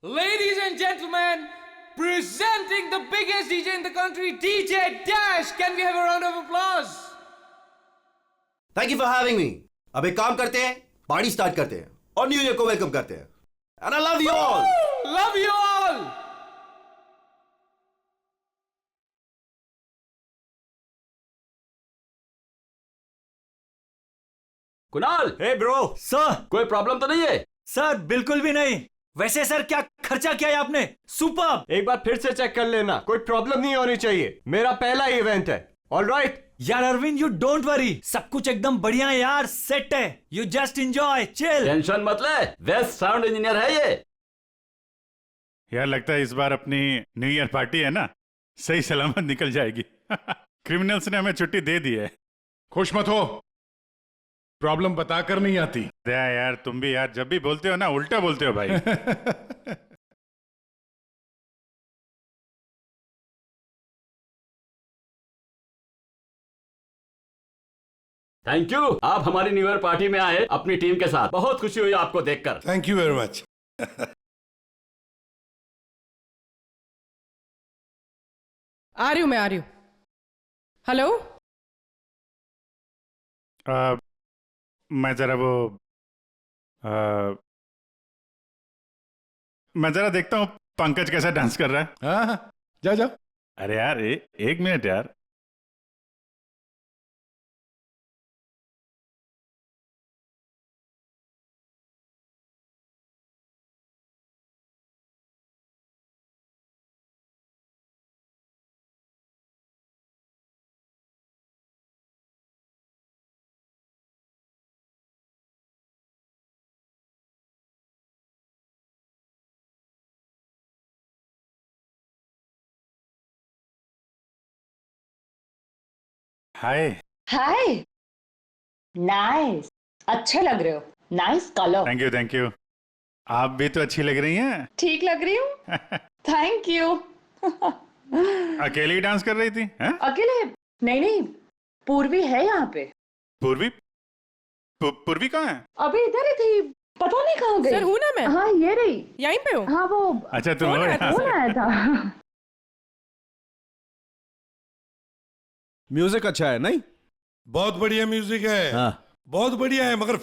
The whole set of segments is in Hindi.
Ladies and gentlemen, presenting the biggest DJ in the country, DJ Dash. Can we have a round of applause? Thank you for having me. अब एक काम करते हैं, पार्टी स्टार्ट करते हैं और न्यू ईयर को वेलकम करते हैं. And I love you all. Love you all. Kunal, hey bro. Sir. कोई प्रॉब्लम तो नहीं है? सर बिल्कुल भी नहीं. वैसे सर क्या खर्चा किया है आपने? सुपर. एक बार फिर से चेक कर लेना, कोई प्रॉब्लम नहीं होनी चाहिए. मेरा पहला इवेंट है. ऑलराइट. यार अरविंद, यू डोंट वरी, सब कुछ एकदम बढ़िया है यार, सेट है. You just enjoy, chill. Tension मत ले, बेस्ट साउंड इंजीनियर है ये. यार लगता है इस बार अपनी न्यू ईयर पार्टी है ना, सही सलामत निकल जाएगी. क्रिमिनल्स ने हमें छुट्टी दे दी है. खुश मत हो, प्रॉब्लम बताकर नहीं आती. यार तुम भी यार जब भी बोलते हो ना उल्टा बोलते हो भाई. थैंक यू, आप हमारी न्यू ईयर पार्टी में आए अपनी टीम के साथ. बहुत खुशी हुई आपको देखकर. Thank you very much. आ रही हूँ, मैं आ रही हूँ. हेलो. मैं जरा मैं जरा देखता हूँ पंकज कैसा डांस कर रहा है. हाँ, जा जा. अरे यार एक मिनट यार. हाय. हाय. नाइस. अच्छे लग रहे हो. Nice colour. Thank you. आप भी तो अच्छी लग रही हैं. ठीक लग रही हूँ. Thank you. अकेली डांस कर रही थी? अकेले नहीं, पूर्वी है यहाँ पे. पूर्वी? पूर्वी कहाँ है? अभी इधर ही थी, पता नहीं कहाँ गई. सर हूँ ना मैं. हाँ ये रही. यहीं पे हूँ. हाँ वो. अच्छा तुम हो यहाँ कौन से. आया था? म्यूजिक अच्छा है नहीं? बहुत बढ़िया म्यूजिक है. हाँ. बहुत बढ़िया है, मगर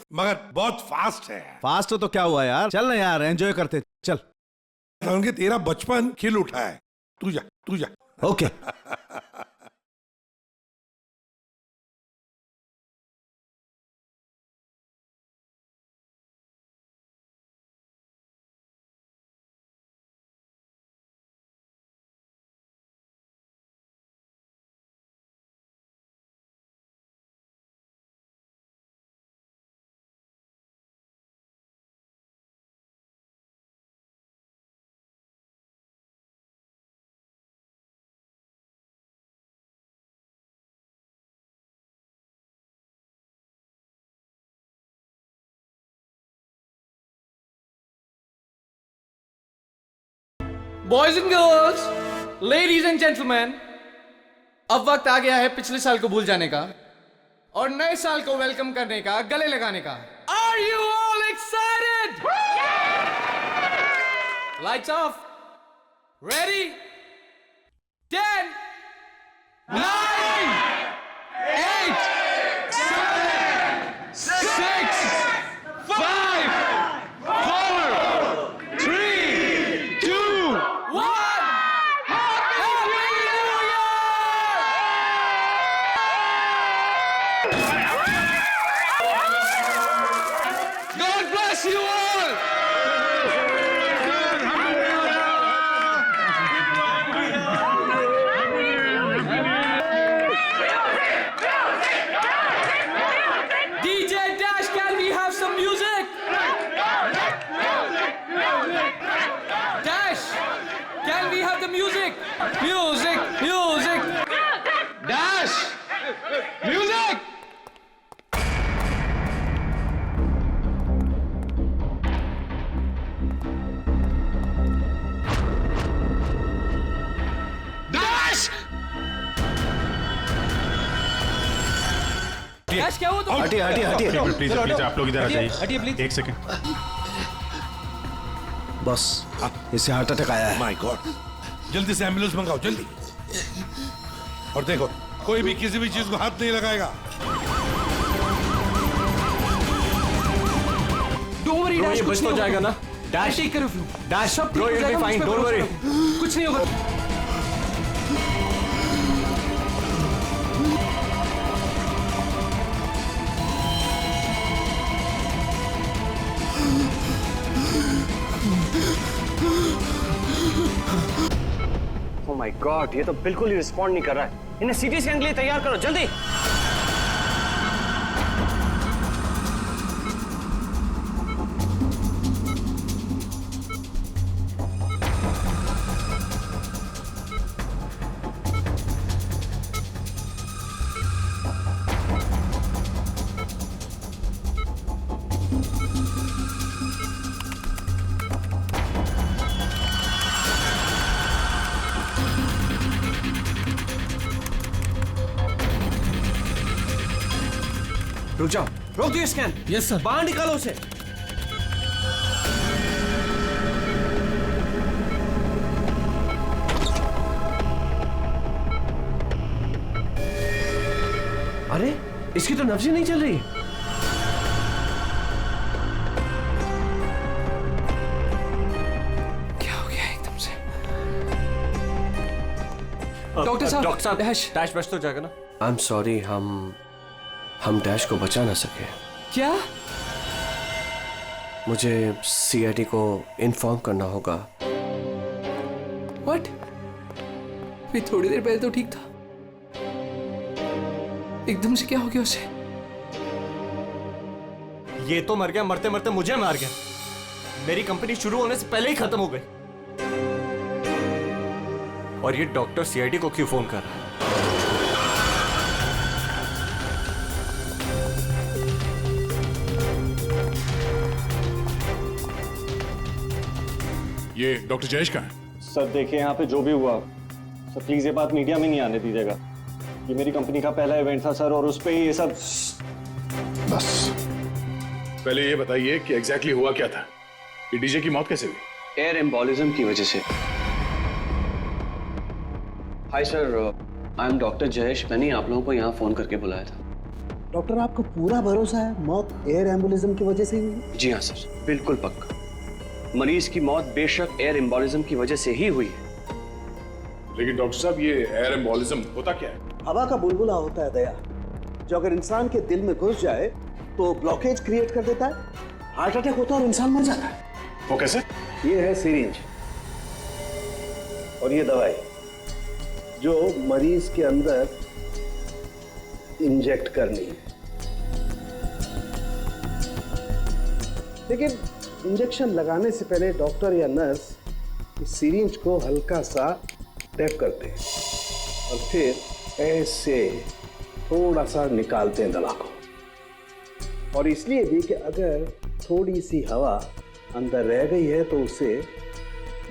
बहुत फास्ट है. फास्ट हो तो क्या हुआ यार, चल ना यार, एंजॉय करते. चल. उनके तेरा बचपन खिल उठा है. तू जा. Okay. Boys and girls, ladies and gentlemen, अब वक्त आ गया है पिछले साल को भूल जाने का और नए साल को वेलकम करने का, गले लगाने का. Are you all excited? Lights off. Ready? 10, 9, 8, 7, 6, 5, 4, 3, 2, 1. Happy New Year! God bless you all! DJ Dash, can we have some music? Dash, can we have the music? Music. Dash, music. Dash. Dash, क्या हुआ? हटिए प्लीज आप लोग इधर आ जाइए. हटिए प्लीज. एक सेकंड. बॉस इसे हार्ट अटैक आया है। माय गॉड, जल्दी से एम्बुलेंस मंगाओ, जल्दी। और देखो, कोई भी किसी भी चीज को हाथ नहीं लगाएगा। डोंट वरी डैश, ये बच तो जाएगा ना। Dash take care of you. Dash सब ब्रो, ठीक हो you'll be जाएगा, fine, मुझ पे don't भरोसा worry। करो। कुछ नहीं होगा। ओह माय गॉड, ये तो बिल्कुल ही रिस्पॉन्ड नहीं कर रहा है। इन्हें सीटी स्कैन के लिए तैयार करो जल्दी। रुक जाओ, रोक दियो स्कैन। Yes sir. बाहर निकालो उसे। अरे इसकी तो नब्ज ही नहीं चल रही। क्या हो गया एकदम से? डॉक्टर साहब, डॉक्टर साहब, डैश। डैश बच तो जाएगा ना। आई एम सॉरी, हम डैश को बचा ना सके। क्या? मुझे सीआईडी को इन्फॉर्म करना होगा। व्हाट? भी थोड़ी देर पहले तो ठीक था, एकदम से क्या हो गया उसे? ये तो मर गया, मरते मरते मुझे मार गया। मेरी कंपनी शुरू होने से पहले ही खत्म हो गई। और ये डॉक्टर सीआईडी को क्यों फोन कर रहा है? ये डॉक्टर जयेश कहाँ है? सर देखिए, यहाँ पे जो भी हुआ सर, प्लीज ये बात मीडिया में नहीं आने दीजिएगा। ये मेरी कंपनी का पहला इवेंट था सर, और उस पे ये सब। बस पहले ये बताइए कि एग्जैक्टली हुआ क्या था? ये डीजे की मौत कैसे हुई? एयर एम्बोलिज्म की वजह से। Hi sir, I am doctor Jayesh. मैंने आप लोगों को यहाँ फोन करके बुलाया था। डॉक्टर आपको पूरा भरोसा है मौत एयर एम्बुलिज्म की वजह से हुई? जी हाँ सर, बिल्कुल पक्का। मरीज की मौत बेशक एयर एम्बोलिज्म की वजह से ही हुई है। लेकिन डॉक्टर साहब, ये एयर एम्बोलिज्म होता क्या है? हवा का बुलबुला होता है दया, जो अगर इंसान के दिल में घुस जाए तो ब्लॉकेज क्रिएट कर देता है, हार्ट अटैक होता है और इंसान मर जाता है। वो कैसे? ये है सिरिंज और ये दवाई जो मरीज के अंदर इंजेक्ट करनी है। लेकिन इंजेक्शन लगाने से पहले डॉक्टर या नर्स इस सिरिंज को हल्का सा टैप करते हैं और फिर ऐसे थोड़ा सा निकालते हैं दवा को। और इसलिए भी कि अगर थोड़ी सी हवा अंदर रह गई है तो उसे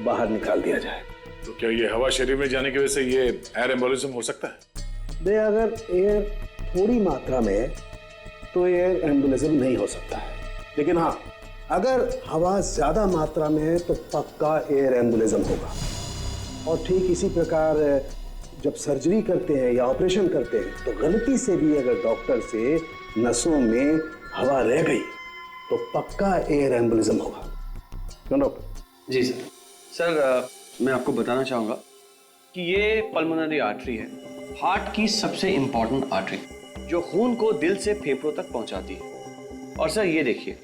बाहर निकाल दिया जाए। तो क्या ये हवा शरीर में जाने की वजह से ये एयर एम्बोलिज्म हो सकता है? अगर एयर थोड़ी मात्रा में है तो एयर एम्बुलिज्म नहीं हो सकता है, लेकिन हाँ, अगर हवा ज्यादा मात्रा में है तो पक्का एयर एम्बुलिज्म होगा। और ठीक इसी प्रकार जब सर्जरी करते हैं या ऑपरेशन करते हैं तो गलती से भी अगर डॉक्टर से नसों में हवा रह गई तो पक्का एयर एम्बुलिज्म होगा। डॉक्टर? जी सर। सर मैं आपको बताना चाहूँगा कि ये पल्मोनरी आर्टरी है, हार्ट की सबसे इंपॉर्टेंट आर्टरी, जो खून को दिल से फेफड़ों तक पहुंचाती है। और सर ये देखिए,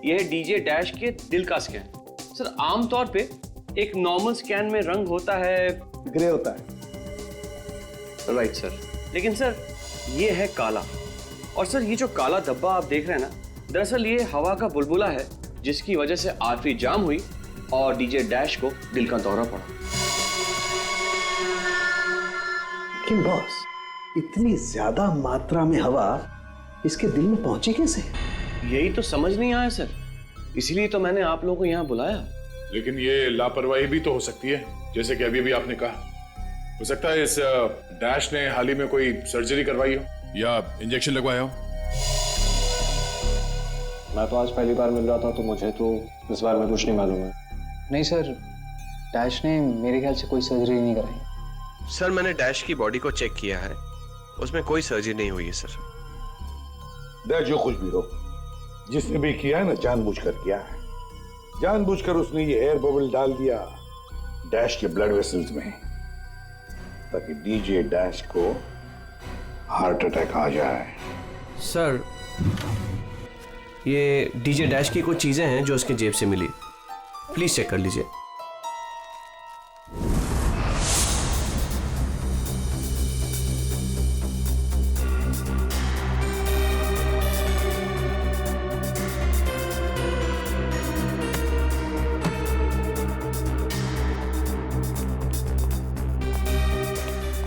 यह है डीजे डैश के दिल का स्कैन। सर आमतौर पे एक नॉर्मल स्कैन में रंग होता है, ग्रे होता है। राइट सर, लेकिन सर ये है काला। और सर ये जो काला धब्बा आप देख रहे हैं ना, दरअसल ये हवा का बुलबुला है, जिसकी वजह से आर्टरी जाम हुई और डीजे डैश को दिल का दौरा पड़ा। लेकिन बॉस, इतनी ज्यादा मात्रा में हवा इसके दिल में पहुंची कैसे? यही तो समझ नहीं आया सर, इसीलिए तो मैंने आप लोगों को यहाँ बुलाया। लेकिन ये लापरवाही भी तो हो सकती है, जैसे कि अभी अभी आपने कहा। हो सकता है इस डैश ने हाल ही में कोई सर्जरी करवाई हो या इंजेक्शन लगवाया हो। मैं तो आज पहली बार मिल रहा था, तो मुझे तो इस बारे में कुछ नहीं मालूम है। नहीं सर, डैश ने मेरे ख्याल से कोई सर्जरी नहीं कराई। सर मैंने डैश की बॉडी को चेक किया है, उसमें कोई सर्जरी नहीं हुई है सर। डैश जो कुछ भी हो, जिसने भी किया है ना जानबूझकर किया है। जानबूझकर उसने ये एयर बबल डाल दिया डैश के ब्लड वेसल्स में, ताकि डीजे डैश को हार्ट अटैक आ जाए। सर ये डीजे डैश की कुछ चीजें हैं जो उसके जेब से मिली, प्लीज चेक कर लीजिए।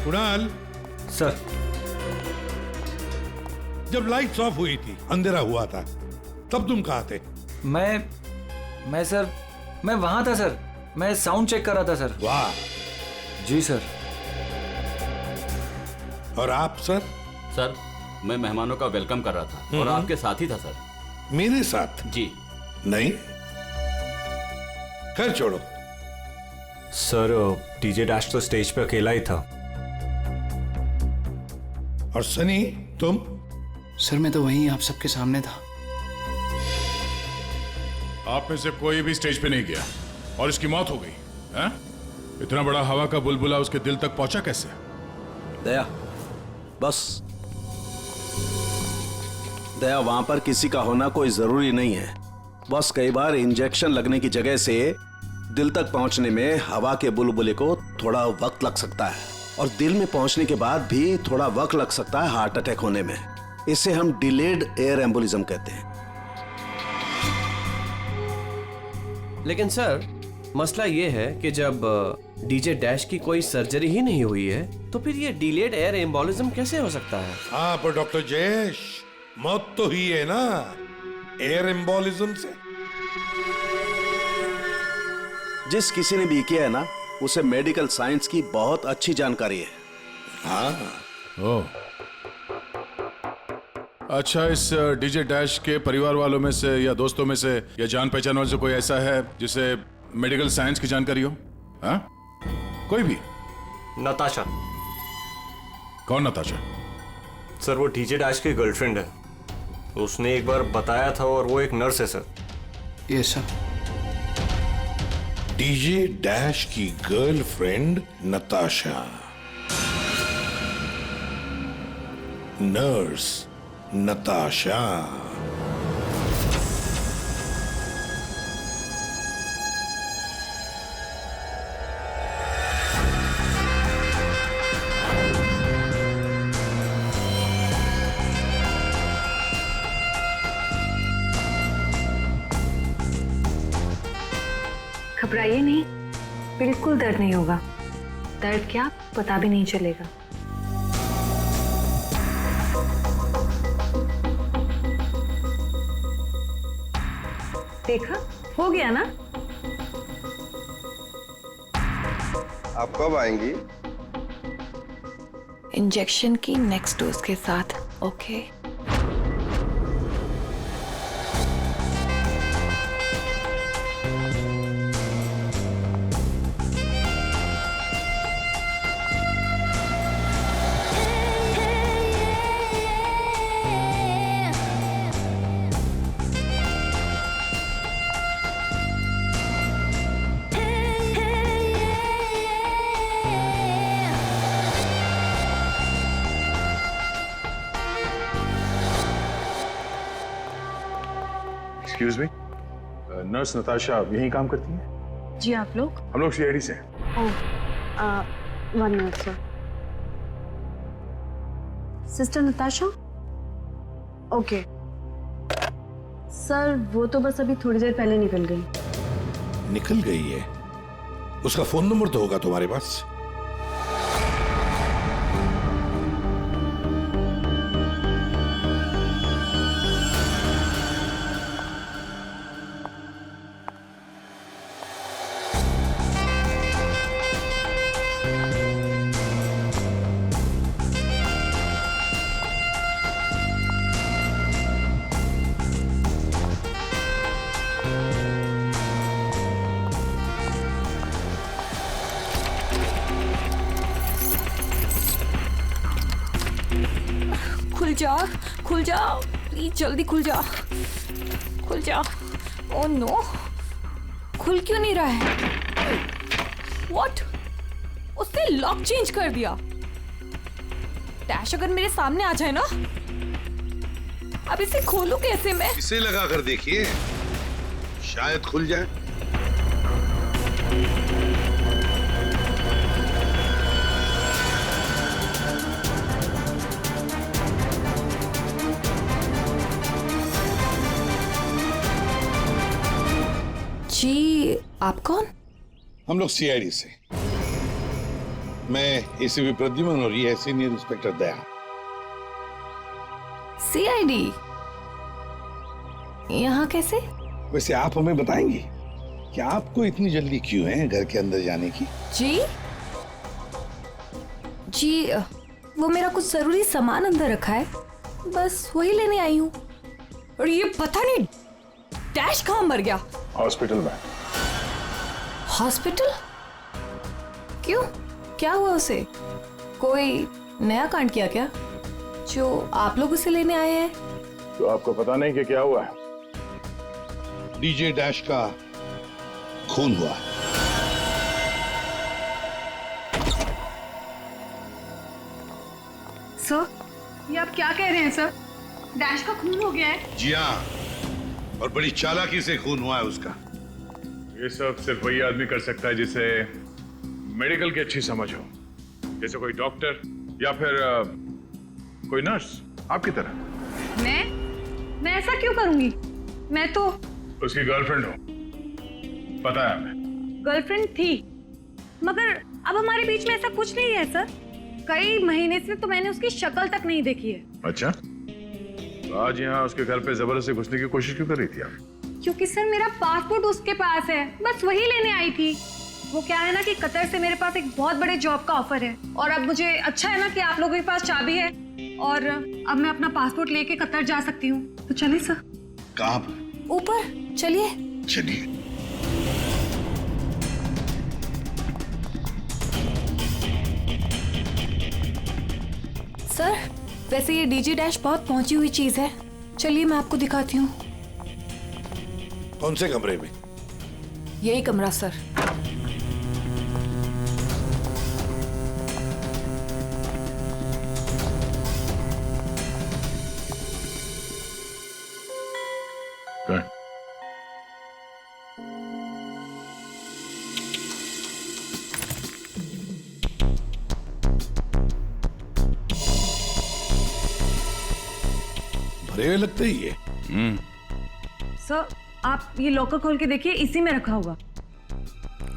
कुणाल सर, जब लाइट्स ऑफ हुई थी, अंधेरा हुआ था, तब तुम कहाँ थे? मैं सर, मैं वहां था सर। मैं साउंड चेक कर रहा था सर। वाह। जी सर। और आप सर? सर मैं मेहमानों का वेलकम कर रहा था और आपके साथ ही था सर। मेरे साथ? जी नहीं, खैर छोड़ो। सर डीजे डैश तो स्टेज पे अकेला ही था। और सनी तुम? सर मैं तो वहीं आप सबके सामने था। आप में से कोई भी स्टेज पे नहीं गया और इसकी मौत हो गई है? इतना बड़ा हवा का बुलबुला उसके दिल तक पहुंचा कैसे? दया, बस दया, वहां पर किसी का होना कोई जरूरी नहीं है। बस कई बार इंजेक्शन लगने की जगह से दिल तक पहुंचने में हवा के बुलबुले को थोड़ा वक्त लग सकता है, और दिल में पहुंचने के बाद भी थोड़ा वक्त लग सकता है हार्ट अटैक होने में। इसे हम डिलेड एयर एम्बोलिज्म कहते हैं। लेकिन सर मसला ये है कि जब डीजे डैश की कोई सर्जरी ही नहीं हुई है तो फिर ये डिलेड एयर एम्बोलिज्म कैसे हो सकता है? हाँ पर डॉक्टर जयेश, मौत तो ही है ना एयर एम्बोलिज्म से। जिस किसी ने भी किया है ना, उसे मेडिकल साइंस की बहुत अच्छी जानकारी है। हाँ। ओह, अच्छा, इस डीजे डैश के परिवार वालों में से या दोस्तों में से या जान पहचान वालों से कोई ऐसा है जिसे मेडिकल साइंस की जानकारी हो? हाँ? कोई भी? नताशा। कौन नताशा? सर वो डीजे डैश की गर्लफ्रेंड है, उसने एक बार बताया था, और वो एक नर्स है sir. Yes sir. DJ dash की गर्लफ्रेंड नताशा, नर्स नताशा। घबराइए नहीं, बिल्कुल दर्द नहीं होगा। दर्द क्या, पता भी नहीं चलेगा। देखा, हो गया ना? आप कब आएंगी? इंजेक्शन की नेक्स्ट डोज के साथ। Okay. Excuse me, nurse Natasha यहीं काम करती है? जी, आप लोग? हम लोग सीआईडी से हैं। ओह, 1 minute sir. Sister Natasha? Okay sir, वो तो बस अभी थोड़ी देर पहले निकल गई। निकल गई है? उसका फोन नंबर तो होगा तुम्हारे पास? जा, खुल जा, प्लीज जल्दी खुल जा, खुल जा। ओह नो, खुल क्यों नहीं रहा है? व्हाट? उसने लॉक चेंज कर दिया। डैश अगर मेरे सामने आ जाए ना, अब इसे खोलूं कैसे मैं? इसे लगा कर देखिए, शायद खुल जाए। जी, आप कौन? हम लोग सीआईडी से। मैं एसीपी प्रद्युमन और ये है सीनियर इंस्पेक्टर दया। सीआईडी यहाँ कैसे? वैसे आप हमें बताएंगी कि आपको इतनी जल्दी क्यों है घर के अंदर जाने की? जी जी, वो मेरा कुछ जरूरी सामान अंदर रखा है, बस वही लेने आई हूँ। और ये पता नहीं डैश कहाँ मर गया? हॉस्पिटल में। हॉस्पिटल? क्यों, क्या हुआ उसे? कोई नया कांड किया क्या जो आप लोग उसे लेने आए हैं? तो आपको पता नहीं कि क्या हुआ है? डीजे डैश का खून हुआ। सर, ये आप क्या कह रहे हैं सर? डैश का खून हो गया है? जी हाँ, और बड़ी चालाकी से खून हुआ है उसका। ये सब सिर्फ वही आदमी कर सकता है जिसे मेडिकल की अच्छी समझ हो, जैसे कोई डॉक्टर या फिर कोई नर्स आपकी तरह। मैं ऐसा क्यों करूंगी? मैं तो उसकी गर्लफ्रेंड हो, पता है हमें। गर्लफ्रेंड थी, मगर अब हमारे बीच में ऐसा कुछ नहीं है सर। कई महीने से तो मैंने उसकी शक्ल तक नहीं देखी है। अच्छा, तो आज यहाँ उसके घर पे जबरदस्ती घुसने की कोशिश क्यों कर रही थी आप? क्योंकि सर मेरा पासपोर्ट उसके पास है, बस वही लेने आई थी। वो क्या है ना कि कतर से मेरे पास एक बहुत बड़े जॉब का ऑफर है, और अब मुझे अच्छा है ना कि आप लोगों के पास चाबी है, और अब मैं अपना पासपोर्ट लेके कतर जा सकती हूँ। तो चलिए सर। कहाँ पर? ऊपर चलिए। चलिए। सर, वैसे ये डीजे डैश बहुत पहुंची हुई चीज है, चलिए मैं आपको दिखाती हूँ। कौन से कमरे में? यही कमरा सर। भरे हुए लगते ही है। सर, आप ये लॉकर खोल के देखिए, इसी में रखा होगा।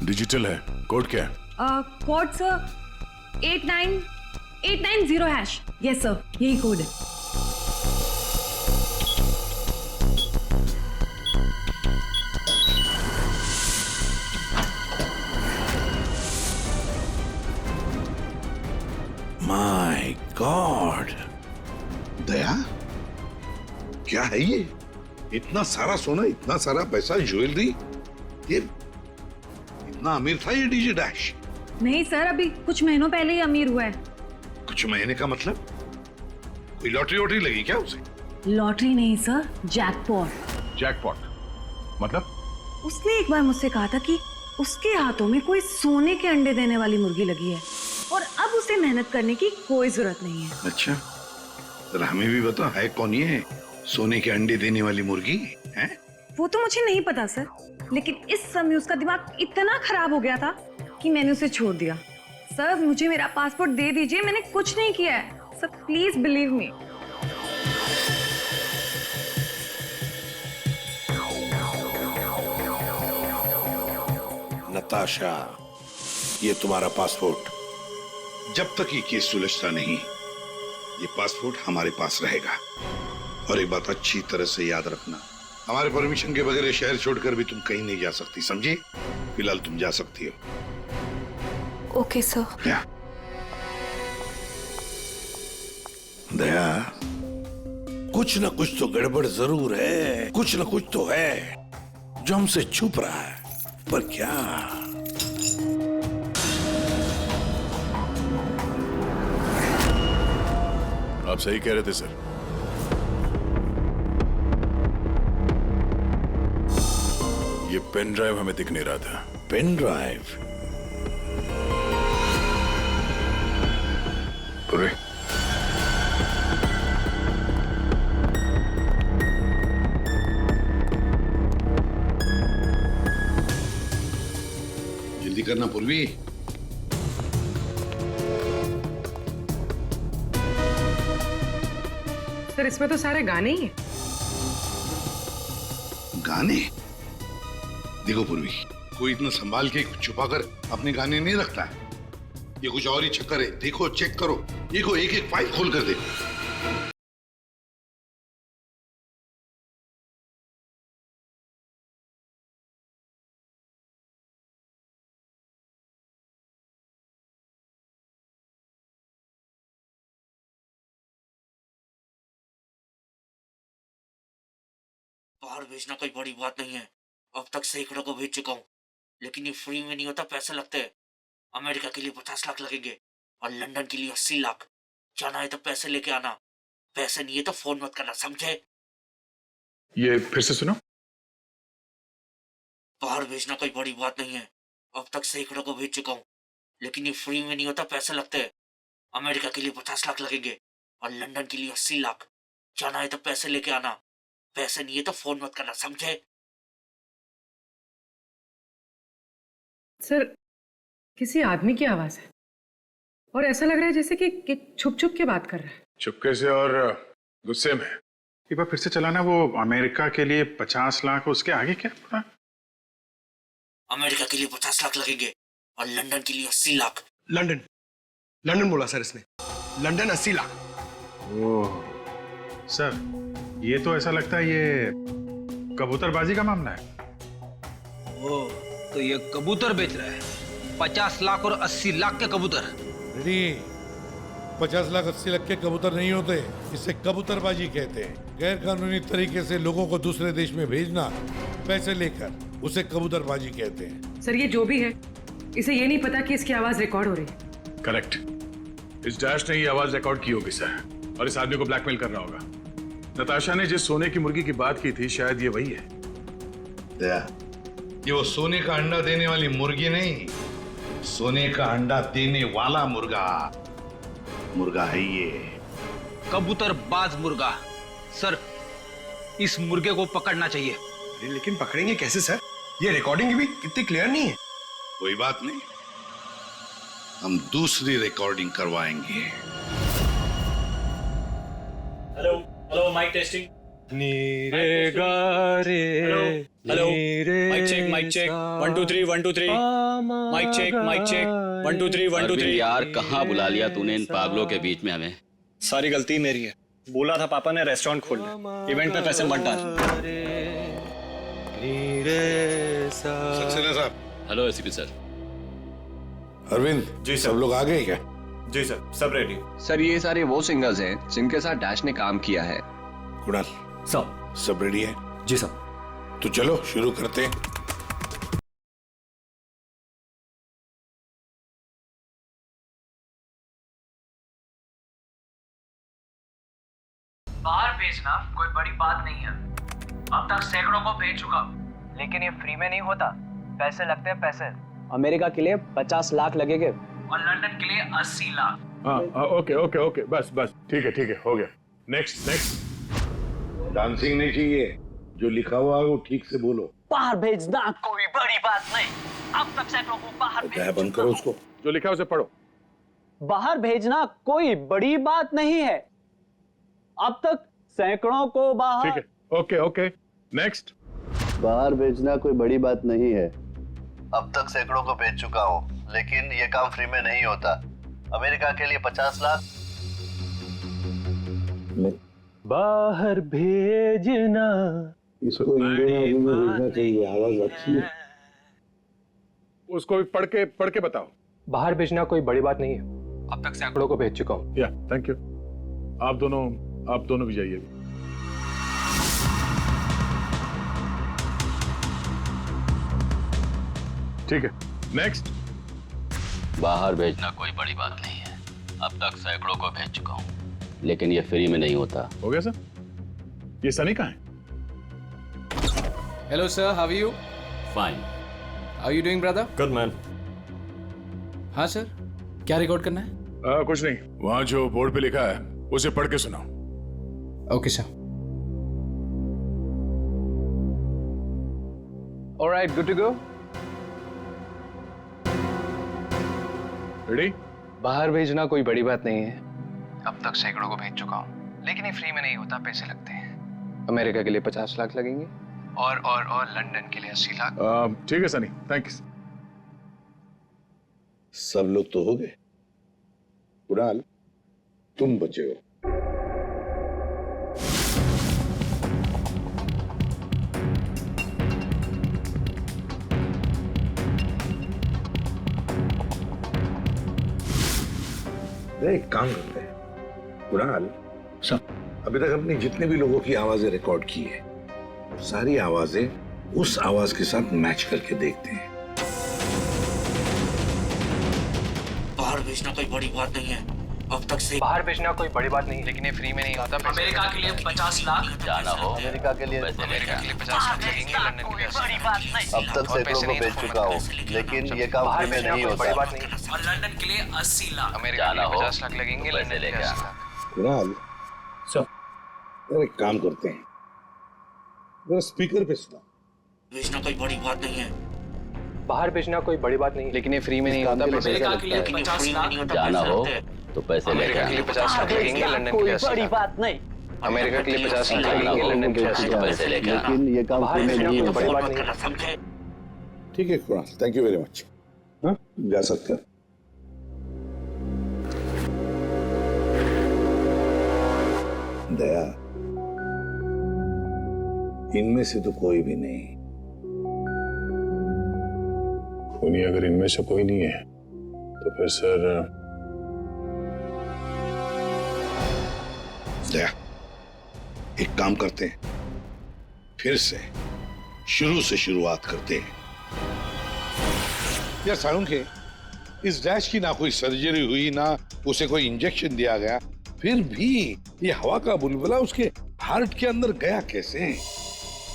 डिजिटल है। कोड क्या है? Code sir 89890#। यस सर, यही कोड है। माय गॉड, दया, क्या है ये? इतना सारा सोना, इतना सारा पैसा, ज्वेलरी, ये इतना अमीर था ये डीजे डैश? नहीं सर, अभी कुछ महीनों पहले ही अमीर हुआ है। कुछ महीने का मतलब? कोई लॉटरी वॉटरी लगी क्या उसे? लॉटरी नहीं सर, जैकपॉट। जैकपॉट मतलब? उसने एक बार मुझसे कहा था कि उसके हाथों में कोई सोने के अंडे देने वाली मुर्गी लगी है, और अब उसे मेहनत करने की कोई जरूरत नहीं है। अच्छा, तो हमें भी बता, है कौन ये सोने के अंडे देने वाली मुर्गी है? वो तो मुझे नहीं पता सर, लेकिन इस समय उसका दिमाग इतना खराब हो गया था कि मैंने उसे छोड़ दिया। सर, मुझे मेरा पासपोर्ट दे दीजिए, मैंने कुछ नहीं किया है sir, please believe me. Natasha, ये तुम्हारा पासपोर्ट। जब तक ये केस सुलझता नहीं, ये पासपोर्ट हमारे पास रहेगा। और एक बात अच्छी तरह से याद रखना, हमारे परमिशन के बगैर शहर छोड़कर भी तुम कहीं नहीं जा सकती, समझी? फिलहाल तुम जा सकती हो। Okay sir. दया, कुछ ना कुछ तो गड़बड़ जरूर है, कुछ ना कुछ तो है जो हमसे छुप रहा है, पर क्या? आप सही कह रहे थे सर। ये पेन ड्राइव हमें दिख नहीं रहा था। Pen drive? पूरे जल्दी करना पूर्वी। सर इसमें तो सारे गाने ही हैं। गाने? देखो पूर्वी, कोई इतना संभाल के छुपा कर अपने गाने नहीं रखता है। ये कुछ और ही चक्कर है। देखो, चेक करो, देखो, एक एक फाइल खोल कर देखो। बाहर भेजना कोई बड़ी बात नहीं है। अब तक सैकड़ों को भेज चुका हूँ, लेकिन ये फ्री में नहीं होता, पैसे लगते हैं। अमेरिका के लिए 50 लाख लगेंगे और लंदन के लिए 80 लाख। जाना है तो पैसे लेके आना, पैसे नहीं है तो फोन मत करना, समझे? ये फिर से सुनो। बाहर भेजना कोई बड़ी बात नहीं है। अब तक सैकड़ों को भेज चुका हूँ, लेकिन ये फ्री में नहीं होता, पैसे लगते हैं। अमेरिका के लिए 50 लाख लगेंगे और लंदन के लिए 80 लाख। जाना है तो पैसे लेके आना, पैसे नहीं है तो फोन मत करना, समझे? सर किसी आदमी की आवाज है और ऐसा लग रहा है जैसे कि छुप छुप के बात कर रहा है। चुपके से और गुस्से में। एक बार फिर से चलाना। वो अमेरिका के लिए 50 लाख, उसके आगे क्या पड़ा? अमेरिका के लिए 50 लाख लगेंगे और लंदन के लिए 80 लाख। लंदन बोला सर इसने। लंदन 80 लाख। ओह सर, ये तो ऐसा लगता है ये कबूतरबाजी का मामला है। ओह, तो ये कबूतर बेच रहा है। 50 लाख और 80 लाख के कबूतर। रेडी? 50 लाख 80 लाख के कबूतर नहीं होते, इसे कबूतरबाजी कहते हैं। गैर कानूनी तरीके से लोगों को दूसरे देश में भेजना पैसे लेकर, उसे कबूतरबाजी कहते हैं। सर ये जो भी है, इसे ये नहीं पता कि इसकी आवाज रिकॉर्ड हो रही है। करेक्ट। इस डैश ने ये आवाज रिकॉर्ड की होगी सर, और इस आदमी को ब्लैकमेल कर रहा होगा। नताशा ने जिस सोने की मुर्गी की बात की थी, शायद ये वही है। ये वो सोने का अंडा देने वाली मुर्गी नहीं, सोने का अंडा देने वाला मुर्गा है ये। कबूतरबाज मुर्गा। सर इस मुर्गे को पकड़ना चाहिए। लेकिन पकड़ेंगे कैसे सर? ये रिकॉर्डिंग भी कितनी क्लियर नहीं है। कोई बात नहीं, हम दूसरी रिकॉर्डिंग करवाएंगे। Hello hello, mic testing. नीरे गारे। Hello, mic check 1 2 3 1 2 3। Mic check 1 2 3 1 2 3। यार कहाँ बुला लिया तूने इन पागलों के बीच में हमें? सारी गलती मेरी है। बोला था पापा ने रेस्टोरेंट खोलना, इवेंट पे पैसे मत डाल। सक्सेना साहब। Hello ACP sir. Arvind ji सब लोग आ गए क्या? जी सर, सब रेडी। सर ये सारे वो सिंगर्स हैं जिनके साथ डैश ने काम किया है। कुणाल सब रेडी है? जी सर। तो चलो शुरू करते हैं। बाहर भेजना कोई बड़ी बात नहीं है। अब तक सैकड़ों को भेज चुका, लेकिन ये फ्री में नहीं होता, पैसे लगते हैं पैसे। अमेरिका के लिए 50 लाख लगेंगे और लंदन के लिए 80 लाख। ओके, बस ठीक है, हो गया। नेक्स्ट। डांसिंग नहीं चाहिए, जो लिखा हुआ है वो ठीक से बोलो। बाहर भेजना कोई बड़ी बात नहीं। अब तक सैकड़ों को बाहर बंद करो उसको। जो लिखा है उसे पढ़ो। बाहर भेजना कोई बड़ी बात नहीं है। अब तक सैकड़ों को बाहर। ठीक है, ओके। नेक्स्ट। बाहर भेजना कोई बड़ी बात नहीं है। अब तक सैकड़ों को भेज चुका हूँ, लेकिन ये काम फ्री में नहीं होता। अमेरिका के लिए 50 लाख। बाहर भेजना। इसको इंडियन में भेजना चाहिए, आवाज अच्छी है। उसको भी पढ़ के बताओ। बाहर भेजना कोई बड़ी बात नहीं है। अब तक सैकड़ों को भेज चुका हूँ। या थैंक यू। आप दोनों भी जाइए। ठीक है, नेक्स्ट। बाहर भेजना कोई बड़ी बात नहीं है। अब तक सैकड़ों को भेज चुका हूँ, लेकिन ये फ्री में नहीं होता। हो गया सर? ये सनी कहाँ है? Hello sir, how are you? Fine. Are you doing, brother? Good man. हाँ सर, क्या रिकॉर्ड करना है? कुछ नहीं, वहां जो बोर्ड पे लिखा है उसे पढ़ के सुनाओ। Okay sir. Alright, good to go. Ready? बाहर भेजना कोई बड़ी बात नहीं है। अब तक सैकड़ों को भेज चुका हूँ, लेकिन ये फ्री में नहीं होता, पैसे लगते हैं। अमेरिका के लिए 50 लाख लगेंगे और लंदन के लिए 80 लाख। ठीक है सनी, थैंक यू। सब लोग तो हो गए, कुणाल तुम बचे हो। एक काम करते हैं कुणाल, सब अभी तक हमने जितने भी लोगों की आवाजें रिकॉर्ड की है, सारी आवाजें उस आवाज के साथ मैच करके देखते हैं। बाहर भेजना कोई बड़ी बात नहीं है, अब तक से बाहर भेजना कोई बड़ी बात नहीं, लेकिन ये फ्री में नहीं होता। अमेरिका के लिए 50 लाख। जाना हो अमेरिका के लिए 50 लाख लगेंगे, लंदन के लिए 80 लाख। अब तक सैकड़ों को बेच चुका हूँ, लेकिन ये काम फ्री में नहीं होता। बड़ी बात नहीं। और लंदन के लिए 80 लाख। अमेरिका के लिए 50 लाख लगेंगे, लंदन के लिए 80 लाख। कुणाल सर एक काम करते हैं, जरा स्पीकर पे सुना। भेजना कोई बड़ी बात नहीं है, बाहर भेजना कोई बड़ी बात नहीं, लेकिन ये फ्री में नहीं होता। अमेरिका के लिए 50 लाख। जाना हो तो पैसे अमेरिका के लिए 50 लाख लगेंगे, लंदन के लिए 80 लाख। नहीं। अमेरिका के लिए 50 लाख लगेंगे, लंदन के लिए 80 लाख। पैसे लेकर लेकिन ये काम फ्री में नहीं होता। बड़ी बात नहीं। समझे? ठीक है Kunal, thank you very much. हाँ जा सकते हैं। दया, इनमें से तो कोई भी नहीं। नहीं, अगर इनमें से कोई नहीं है तो फिर सर दया, एक काम करते हैं, फिर से शुरू से शुरुआत करते हैं। यार सालुंखे, इस डैश की ना कोई सर्जरी हुई, ना उसे कोई इंजेक्शन दिया गया, फिर भी ये हवा का बुलबुला उसके हार्ट के अंदर गया कैसे?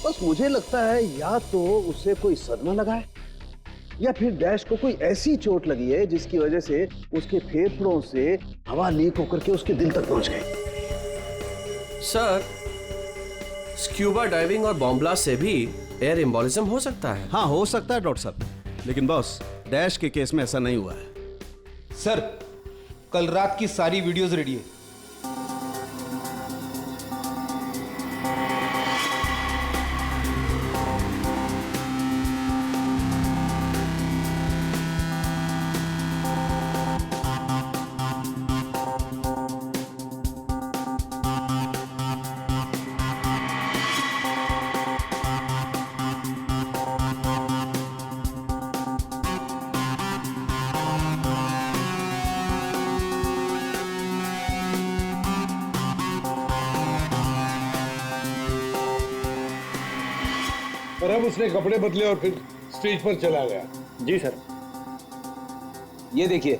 बस मुझे लगता है या तो उसे कोई सदमा लगा है, या फिर डैश को कोई ऐसी चोट लगी है जिसकी वजह से उसके फेफड़ों से हवा लीक होकर के उसके दिल तक पहुंच गई। सर, स्क्यूबा डाइविंग और बॉम्ब ब्लास्ट से भी एयर एम्बोलिज्म हो सकता है। हाँ हो सकता है डॉक्टर साहब, लेकिन बॉस डैश के केस में ऐसा नहीं हुआ है। सर, कल रात की सारी वीडियोस रेडी है। और अब उसने कपड़े बदले और फिर स्टेज पर चला गया। जी सर, ये देखिए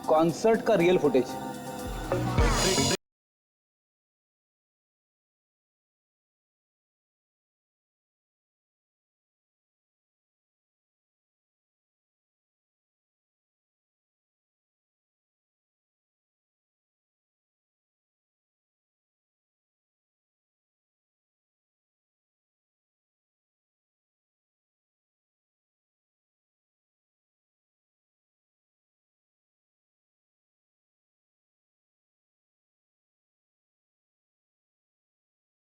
कॉन्सर्ट का real footage.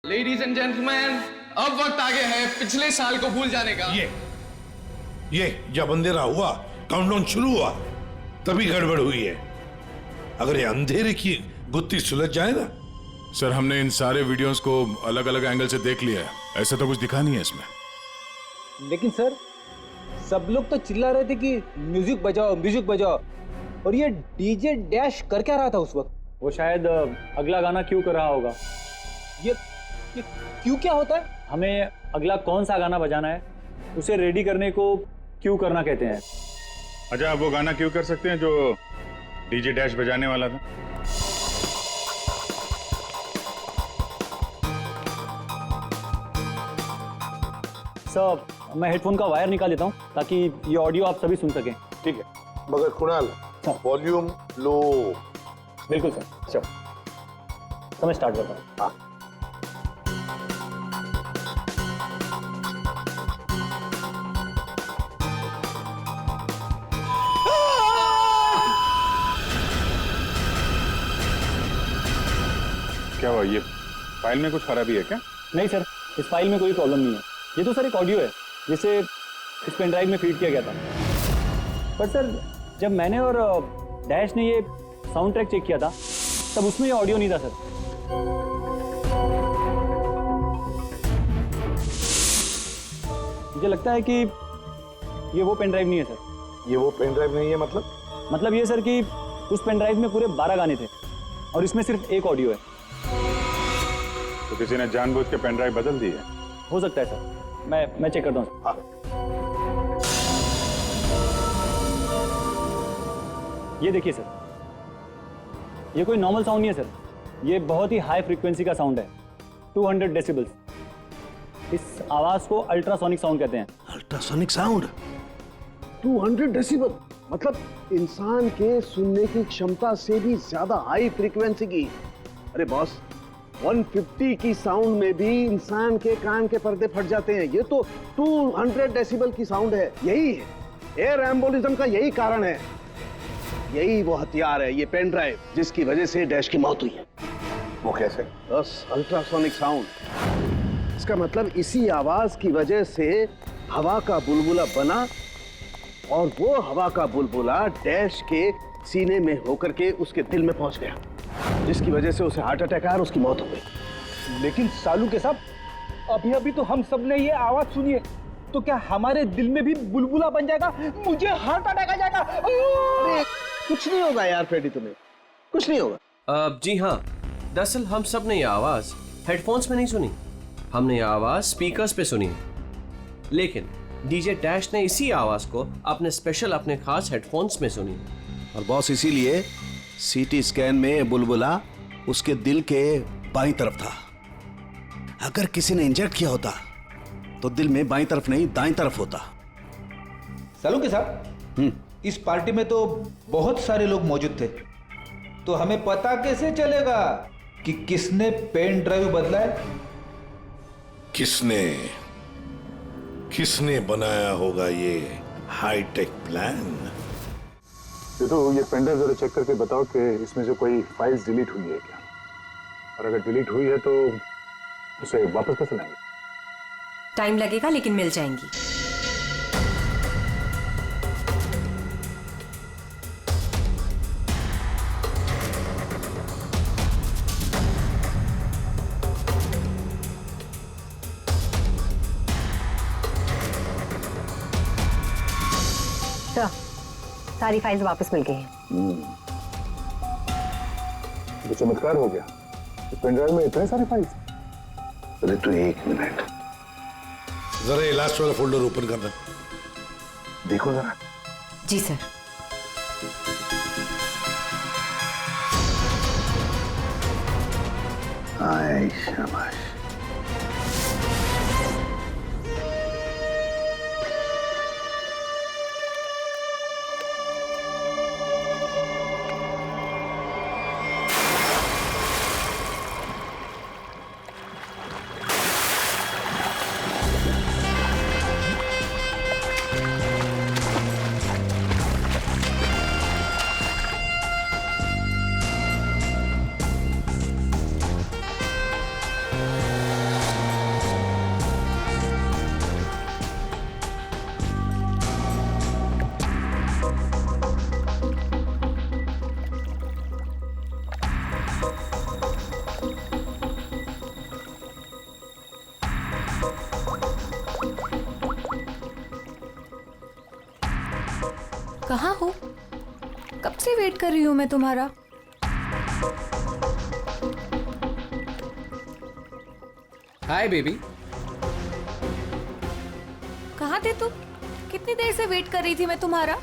Ladies and gentleman, अब वक्त आ गया है पिछले साल को भूल जाने का। ये जब अंधेरा हुआ, काउंटडाउन शुरू हुआ, तभी गड़बड़ हुई है। अगर ये अंधेरे की गुत्थी सुलझ जाए ना। सर, हमने इन सारे वीडियोस को अलग अलग एंगल से देख लिया है, ऐसा तो कुछ दिखा नहीं है इसमें। लेकिन सर, सब लोग तो चिल्ला रहे थे कि म्यूजिक बजाओ म्यूजिक बजाओ, और ये डीजे डैश कर क्या रहा था उस वक्त? वो शायद अगला गाना क्यों कर रहा होगा। ये क्यों क्या होता है? हमें अगला कौन सा गाना बजाना है, उसे रेडी करने को क्यों करना कहते हैं। अच्छा, आप वो गाना क्यों कर सकते हैं जो डीजे डैश बजाने वाला था? सब मैं हेडफोन का वायर निकाल लेता हूँ ताकि ये ऑडियो आप सभी सुन सकें। ठीक है, मगर कुणाल वॉल्यूम लो। बिल्कुल सर। चलो समय स्टार्ट करता हूँ। हाँ। क्या हुआ, ये फाइल में कुछ खराबी है क्या? नहीं सर, इस फाइल में कोई प्रॉब्लम नहीं है। ये तो सर एक ऑडियो है जिसे इस पेन ड्राइव में फीड किया गया था। पर सर जब मैंने और डैश ने ये साउंड ट्रैक चेक किया था तब उसमें ये ऑडियो नहीं था सर। मुझे लगता है कि ये वो पेन ड्राइव नहीं है सर। ये वो पेन ड्राइव नहीं है मतलब ये सर कि उस पेन ड्राइव में पूरे 12 गाने थे और इसमें सिर्फ एक ऑडियो है। तो किसी ने जानबूझ के पेन ड्राइव बदल दी है? हो सकता है सर, मैं चेक करता हूँ। हाँ। ये देखिए सर, ये कोई नॉर्मल साउंड नहीं है सर, ये बहुत ही हाई फ्रीक्वेंसी का साउंड है, 200 डेसिबल्स। इस आवाज को अल्ट्रासोनिक साउंड कहते हैं। अल्ट्रासोनिक साउंड 200 डेसिबल, मतलब इंसान के सुनने की क्षमता से भी ज्यादा हाई फ्रीक्वेंसी की। अरे बॉस, 150 की साउंड में भी इंसान के कान के पर्दे फट जाते हैं। ये तो 200 डेसिबल की साउंड है। यही है एयर एम्बोलिज्म का, यही कारण है, यही वो हथियार है, ये पेन ड्राइव जिसकी वजह से डैश की मौत हुई है। वो कैसे? बस अल्ट्रासोनिक साउंड। इसका मतलब इसी आवाज की वजह से हवा का बुलबुला बना और वो हवा का बुलबुला डैश के सीने में होकर के उसके दिल में पहुंच गया, जिसकी वजह से उसे हार्ट अटैक आया और उसकी मौत हो गई। लेकिन सालू के साहब, अभी अभी तो हम सब ने ये आवाज सुनी है, तो क्या हमारे दिल में भी बुलबुला बन जाएगा? मुझे हार्ट अटैक आ जाएगा। अरे कुछ नहीं होगा यार फ्रेडी, तुम्हें कुछ नहीं होगा। जी हाँ, दरअसल हम सब ने ये आवाज हेडफोन्स में नहीं सुनी, हमने ये आवाज स्पीकर्स पे सुनी है। लेकिन डीजे डैश ने इसी आवाज को अपने खास हेडफोन्स में सुनी। और बॉस इसीलिए सीटी स्कैन में बुलबुला उसके दिल के बाईं तरफ था। अगर किसी ने इंजेक्ट किया होता तो दिल में बाईं तरफ नहीं दाईं तरफ होता। सालू के साहब, इस पार्टी में तो बहुत सारे लोग मौजूद थे, तो हमें पता कैसे चलेगा कि किसने पेन ड्राइव बदला है? किसने बनाया होगा ये हाईटेक प्लान? ये पेन ड्राइव जरा चेक करके बताओ कि इसमें से कोई फाइल्स डिलीट हुई है क्या, और अगर डिलीट हुई है तो उसे वापस कैसे लाएंगे? टाइम लगेगा लेकिन मिल जाएंगी। सारी फाइल्स वापस मिल गई हैं। तो चमत्कार हो गया, इस पेन ड्राइव में इतने सारे फाइल्स। अरे तो एक मिनट, जरा ये लास्ट वाला फोल्डर ओपन करना। देखो जरा। जी सर। आए शाबाश। कहाँ हो? कब से वेट कर रही हूँ मैं तुम्हारा। Hi baby. कहाँ थे तुम? कितनी देर से वेट कर रही थी मैं तुम्हारा।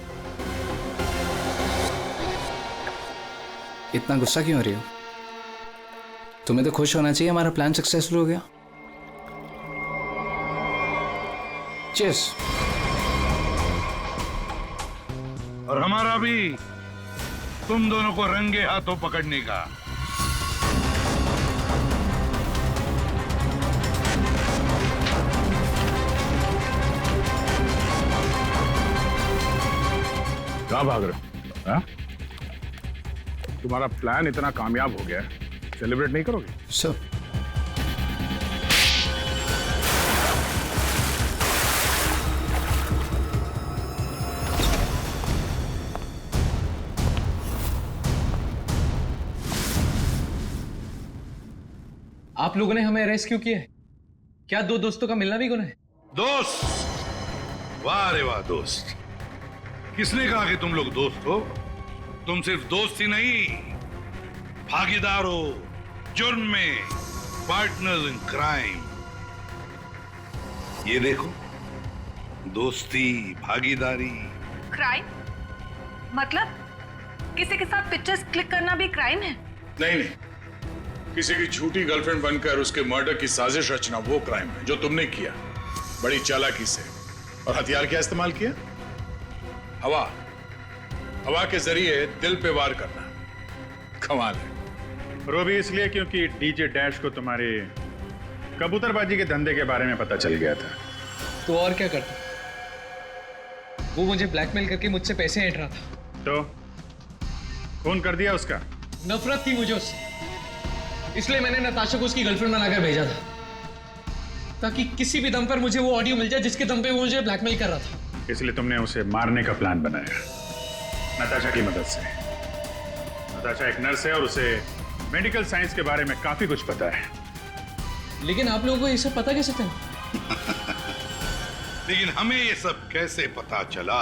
इतना गुस्सा क्यों हो रही हो? तुम्हें तो खुश होना चाहिए, हमारा प्लान सक्सेसफुल हो गया। चीयर्स। और हमारा भी तुम दोनों को रंगे हाथों पकड़ने का। कहाँ भाग रहे हो? हाँ? तुम्हारा प्लान इतना कामयाब हो गया, सेलिब्रेट नहीं करोगे? सर आप लोगों ने हमें अरेस्ट क्यों किया है? क्या दो दोस्तों का मिलना भी गुनाह है? दोस्त? वाह रे वाह दोस्त। किसने कहा कि तुम लोग दोस्त हो? तुम सिर्फ दोस्त ही नहीं, भागीदार हो जुर्म में, पार्टनर्स इन क्राइम। ये देखो, दोस्ती, भागीदारी। क्राइम मतलब किसी के साथ पिक्चर्स क्लिक करना भी क्राइम है? नहीं नहीं, किसी की झूठी गर्लफ्रेंड बनकर उसके मर्डर की साजिश रचना वो क्राइम है जो तुमने किया, बड़ी चालाकी से। और हथियार क्या इस्तेमाल किया? हवा। हवा के जरिए दिल पे वार करना कमाल है। और वो भी इसलिए क्योंकि डीजे डैश को तुम्हारे कबूतरबाजी के धंधे के बारे में पता चल गया था। तो और क्या करता? वो मुझे ब्लैकमेल करके मुझसे पैसे ऐंठ रहा था। तो खून कर दिया उसका? नफरत थी मुझे उससे, इसलिए मैंने नताशा को उसकी गर्लफ्रेंड बनाकर भेजा था, ताकि किसी भी दम पर मुझे वो ऑडियो मिल जाए जिसके दम पे वो मुझे ब्लैकमेल कर रहा था। इसलिए तुमने उसे मारने का प्लान बनाया नताशा की मदद से। नताशा एक नर्स है और उसे मेडिकल साइंस के बारे में काफी कुछ पता है। लेकिन आप लोगों को ये सब पता कैसे चला? लेकिन हमें ये सब कैसे पता चला?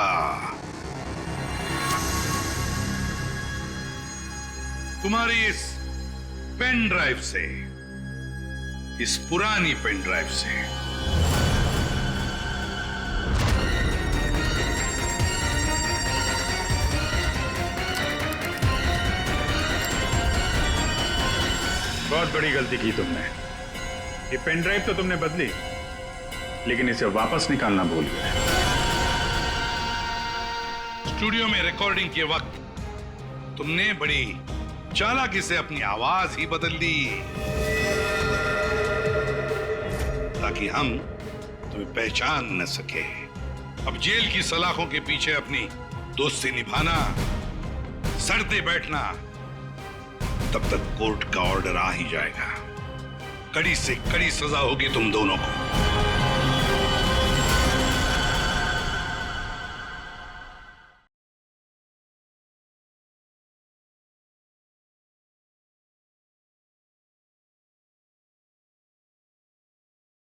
तुम्हारी इस पेन ड्राइव से, इस पुरानी पेन ड्राइव से। बहुत बड़ी गलती की तुमने। ये पेन ड्राइव तो तुमने बदली, लेकिन इसे वापस निकालना भूल गए। स्टूडियो में रिकॉर्डिंग के वक्त तुमने बड़ी चालाकी से अपनी आवाज ही बदल दी, ताकि हम तुम्हें पहचान न सके। अब जेल की सलाखों के पीछे अपनी दोस्ती निभाना, सड़ते बैठना, तब तक कोर्ट का ऑर्डर आ ही जाएगा। कड़ी से कड़ी सजा होगी तुम दोनों को।